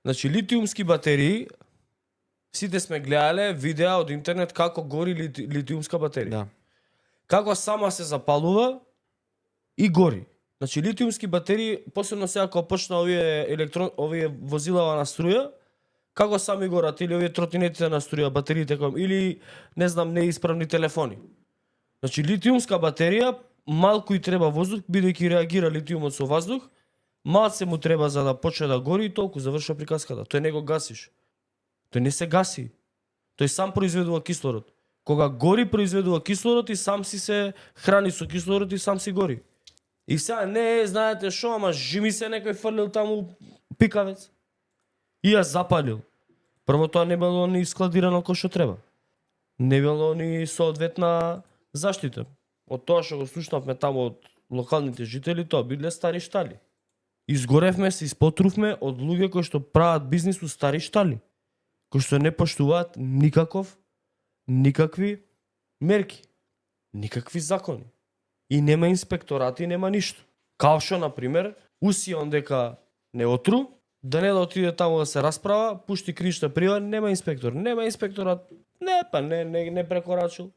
Значи литиумски батерии, сите сме гледале видеа од интернет како гори литиумска батерија. Да. Како сама се запалува и гори. Значи литиумски батерии, посебно сега кога почна овие возилава на струја, како сами горат или овие тротинетите на струја, батериите или не знам неисправни телефони. Значи литиумска батерија малку и треба воздух, бидејќи реагира литиумот со воздух, малце му треба за да почне да гори и толку завршува приказката. Тој не го гасиш. Тој не се гаси. Тој сам произведува кислород. Кога гори произведува кислород и сам си се храни со кислород и сам си гори. И сега не знаете шо, ама жими се некој фрлил таму пикавец. И ја запалил. Прво тоа не било ни складирано кој што треба. Не било ни соодветна заштита. Од тоа што го слушнавме таму од локалните жители, тоа биле стари штали. Изгоревме, се испотрувме од луѓе кои што прават бизнис у стари штали, кои што не поштуваат никакви мерки, никакви закони. И нема инспекторати, нема ништо. Као што, например, усијан дека не отру, да не да отиде таму да се расправа, пушти кришна прива, нема инспектор. Нема инспекторат, не прекорачил.